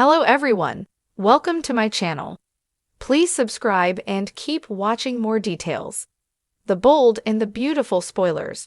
Hello everyone, welcome to my channel. Please subscribe and keep watching more details. The bold and the beautiful spoilers.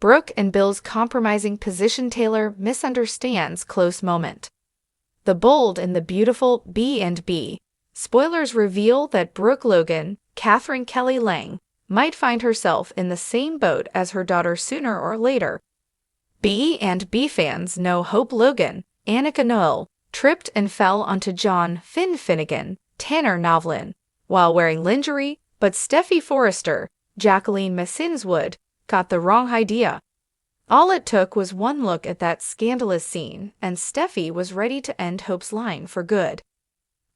Brooke and Bill's compromising position. Taylor misunderstands close moment. The bold and the beautiful B&B. Spoilers reveal that Brooke Logan, Catherine Kelly Lang, might find herself in the same boat as her daughter sooner or later. B&B fans know Hope Logan, Annika Noel, tripped and fell onto John Finn Finnegan, Tanner Novlin, while wearing lingerie, but Steffy Forrester, Jacqueline Massinswood, got the wrong idea. All it took was one look at that scandalous scene, and Steffy was ready to end Hope's line for good.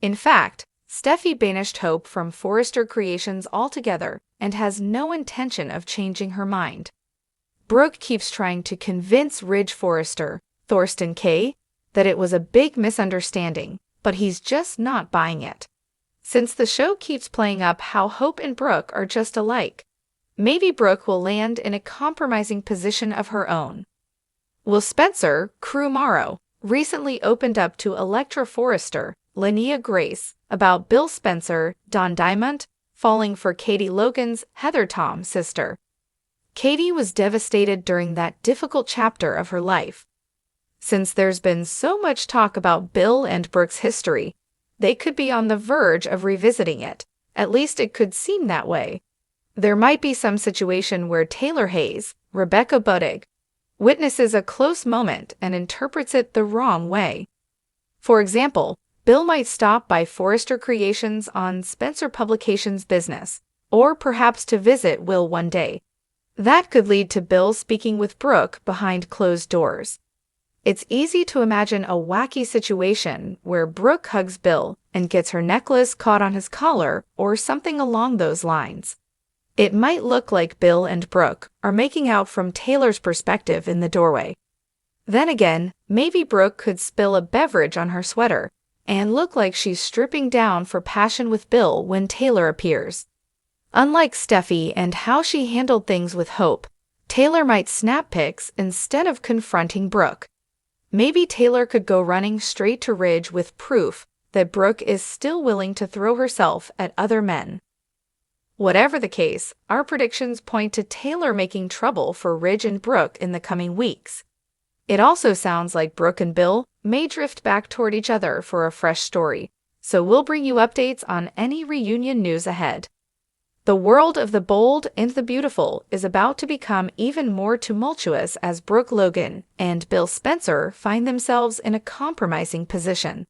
In fact, Steffy banished Hope from Forrester Creations altogether and has no intention of changing her mind. Brooke keeps trying to convince Ridge Forrester, Thorsten K., that it was a big misunderstanding, but he's just not buying it. Since the show keeps playing up how Hope and Brooke are just alike, maybe Brooke will land in a compromising position of her own. Will Spencer, Crew Morrow, recently opened up to Electra Forrester, Linnea Grace, about Bill Spencer, Don Diamond, falling for Katie Logan's Heather Tom sister. Katie was devastated during that difficult chapter of her life. Since there's been so much talk about Bill and Brooke's history, they could be on the verge of revisiting it. At least it could seem that way. There might be some situation where Taylor Hayes, Rebecca Budig, witnesses a close moment and interprets it the wrong way. For example, Bill might stop by Forrester Creations on Spencer Publications' business, or perhaps to visit Will one day. That could lead to Bill speaking with Brooke behind closed doors. It's easy to imagine a wacky situation where Brooke hugs Bill and gets her necklace caught on his collar or something along those lines. It might look like Bill and Brooke are making out from Taylor's perspective in the doorway. Then again, maybe Brooke could spill a beverage on her sweater and look like she's stripping down for passion with Bill when Taylor appears. Unlike Steffy and how she handled things with Hope, Taylor might snap pics instead of confronting Brooke. Maybe Taylor could go running straight to Ridge with proof that Brooke is still willing to throw herself at other men. Whatever the case, our predictions point to Taylor making trouble for Ridge and Brooke in the coming weeks. It also sounds like Brooke and Bill may drift back toward each other for a fresh story, so we'll bring you updates on any reunion news ahead. The world of the bold and the beautiful is about to become even more tumultuous as Brooke Logan and Bill Spencer find themselves in a compromising position.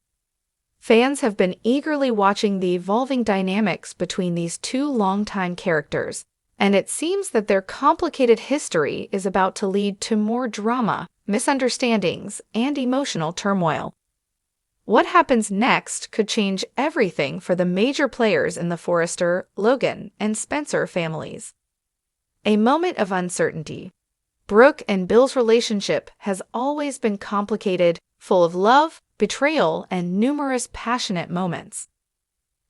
Fans have been eagerly watching the evolving dynamics between these two longtime characters, and it seems that their complicated history is about to lead to more drama, misunderstandings, and emotional turmoil. What happens next could change everything for the major players in the Forrester, Logan, and Spencer families. A moment of uncertainty. Brooke and Bill's relationship has always been complicated, full of love, betrayal, and numerous passionate moments.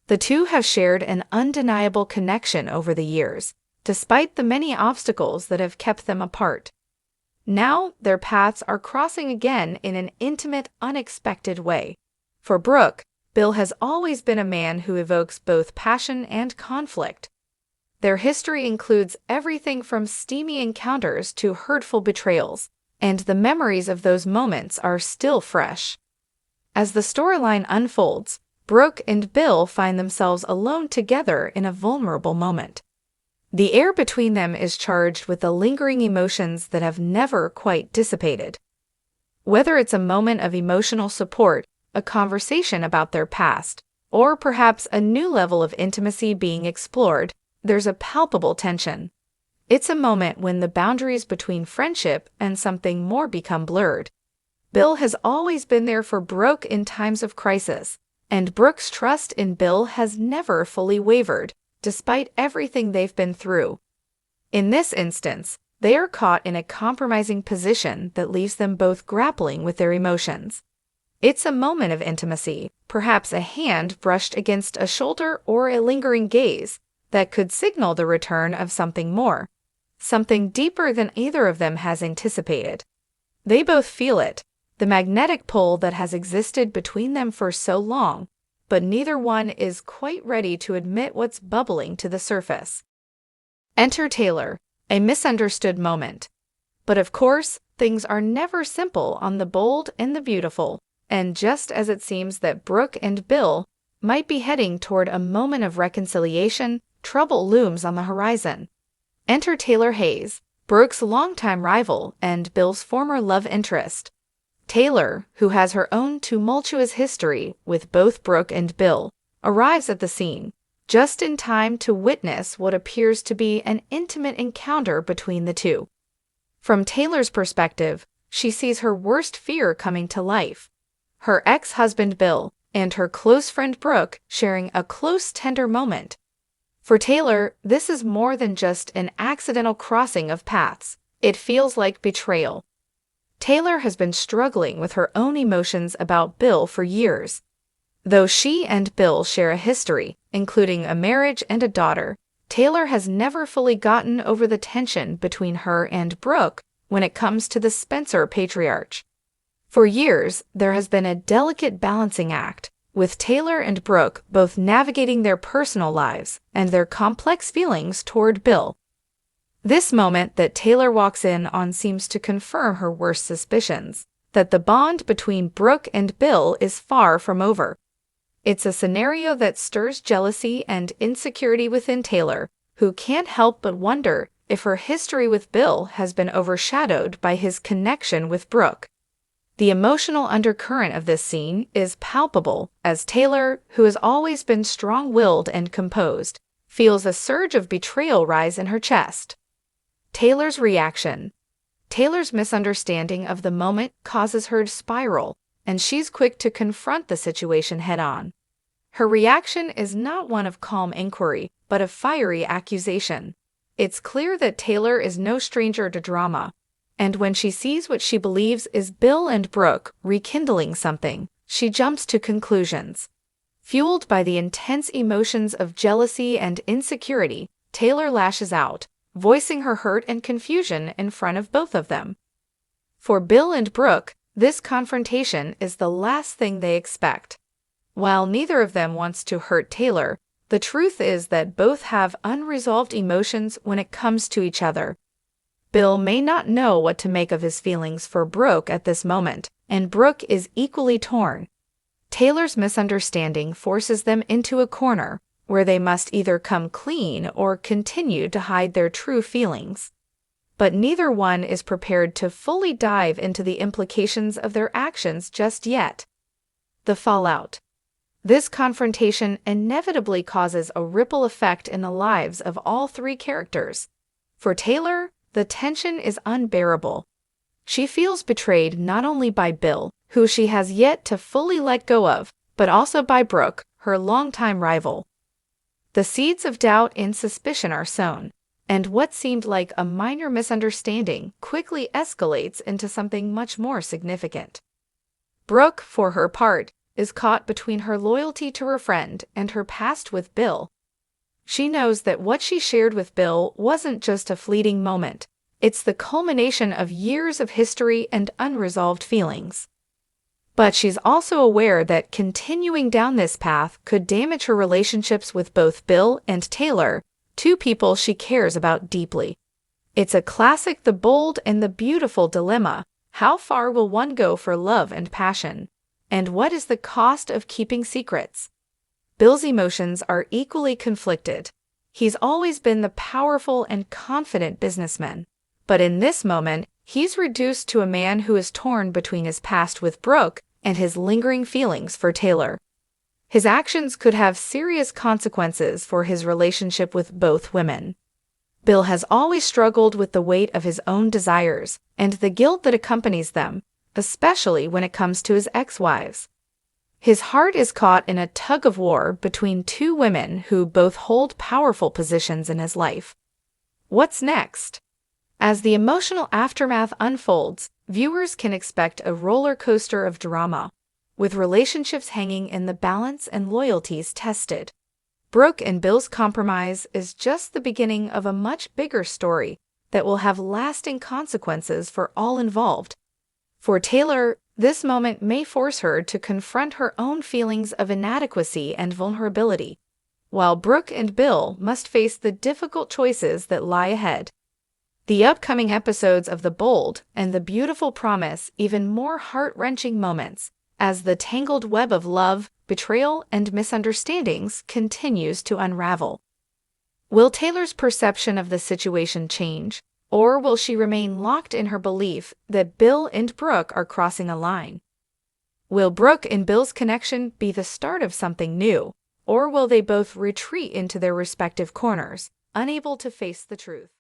The two have shared an undeniable connection over the years, despite the many obstacles that have kept them apart. Now, their paths are crossing again in an intimate, unexpected way. For Brooke, Bill has always been a man who evokes both passion and conflict. Their history includes everything from steamy encounters to hurtful betrayals, and the memories of those moments are still fresh. As the storyline unfolds, Brooke and Bill find themselves alone together in a vulnerable moment. The air between them is charged with the lingering emotions that have never quite dissipated. Whether it's a moment of emotional support, a conversation about their past, or perhaps a new level of intimacy being explored, there's a palpable tension. It's a moment when the boundaries between friendship and something more become blurred. Bill has always been there for Brooke in times of crisis, and Brooke's trust in Bill has never fully wavered, despite everything they've been through. In this instance, they are caught in a compromising position that leaves them both grappling with their emotions. It's a moment of intimacy, perhaps a hand brushed against a shoulder or a lingering gaze, that could signal the return of something more, something deeper than either of them has anticipated. They both feel it, the magnetic pull that has existed between them for so long, but neither one is quite ready to admit what's bubbling to the surface. Enter Taylor, a misunderstood moment. But of course, things are never simple on The Bold and the Beautiful, and just as it seems that Brooke and Bill might be heading toward a moment of reconciliation, trouble looms on the horizon. Enter Taylor Hayes, Brooke's longtime rival and Bill's former love interest. Taylor, who has her own tumultuous history with both Brooke and Bill, arrives at the scene, just in time to witness what appears to be an intimate encounter between the two. From Taylor's perspective, she sees her worst fear coming to life. Her ex-husband Bill and her close friend Brooke sharing a close, tender moment. For Taylor, this is more than just an accidental crossing of paths. It feels like betrayal. Taylor has been struggling with her own emotions about Bill for years. Though she and Bill share a history, including a marriage and a daughter, Taylor has never fully gotten over the tension between her and Brooke when it comes to the Spencer patriarch. For years, there has been a delicate balancing act, with Taylor and Brooke both navigating their personal lives and their complex feelings toward Bill. This moment that Taylor walks in on seems to confirm her worst suspicions, that the bond between Brooke and Bill is far from over. It's a scenario that stirs jealousy and insecurity within Taylor, who can't help but wonder if her history with Bill has been overshadowed by his connection with Brooke. The emotional undercurrent of this scene is palpable as Taylor, who has always been strong-willed and composed, feels a surge of betrayal rise in her chest. Taylor's reaction. Taylor's misunderstanding of the moment causes her to spiral, and she's quick to confront the situation head-on. Her reaction is not one of calm inquiry, but of fiery accusation. It's clear that Taylor is no stranger to drama, and when she sees what she believes is Bill and Brooke rekindling something, she jumps to conclusions. Fueled by the intense emotions of jealousy and insecurity, Taylor lashes out, voicing her hurt and confusion in front of both of them. For Bill and Brooke, this confrontation is the last thing they expect. While neither of them wants to hurt Taylor, the truth is that both have unresolved emotions when it comes to each other. Bill may not know what to make of his feelings for Brooke at this moment, and Brooke is equally torn. Taylor's misunderstanding forces them into a corner where they must either come clean or continue to hide their true feelings. But neither one is prepared to fully dive into the implications of their actions just yet. The fallout. This confrontation inevitably causes a ripple effect in the lives of all three characters. For Taylor, the tension is unbearable. She feels betrayed not only by Bill, who she has yet to fully let go of, but also by Brooke, her longtime rival. The seeds of doubt and suspicion are sown, and what seemed like a minor misunderstanding quickly escalates into something much more significant. Brooke, for her part, is caught between her loyalty to her friend and her past with Bill. She knows that what she shared with Bill wasn't just a fleeting moment. It's the culmination of years of history and unresolved feelings. But she's also aware that continuing down this path could damage her relationships with both Bill and Taylor, two people she cares about deeply. It's a classic The Bold and the Beautiful dilemma. How far will one go for love and passion? And what is the cost of keeping secrets? Bill's emotions are equally conflicted. He's always been the powerful and confident businessman. But in this moment, he's reduced to a man who is torn between his past with Brooke and his lingering feelings for Taylor. His actions could have serious consequences for his relationship with both women. Bill has always struggled with the weight of his own desires and the guilt that accompanies them, especially when it comes to his ex-wives. His heart is caught in a tug-of-war between two women who both hold powerful positions in his life. What's next? As the emotional aftermath unfolds, viewers can expect a roller coaster of drama, with relationships hanging in the balance and loyalties tested. Brooke and Bill's compromise is just the beginning of a much bigger story that will have lasting consequences for all involved. For Taylor, This moment may force her to confront her own feelings of inadequacy and vulnerability, while Brooke and Bill must face the difficult choices that lie ahead. The upcoming episodes of The Bold and the Beautiful promise even more heart-wrenching moments as the tangled web of love, betrayal, and misunderstandings continues to unravel. Will Taylor's perception of the situation change, or will she remain locked in her belief that Bill and Brooke are crossing a line? Will Brooke and Bill's connection be the start of something new, or will they both retreat into their respective corners, unable to face the truth?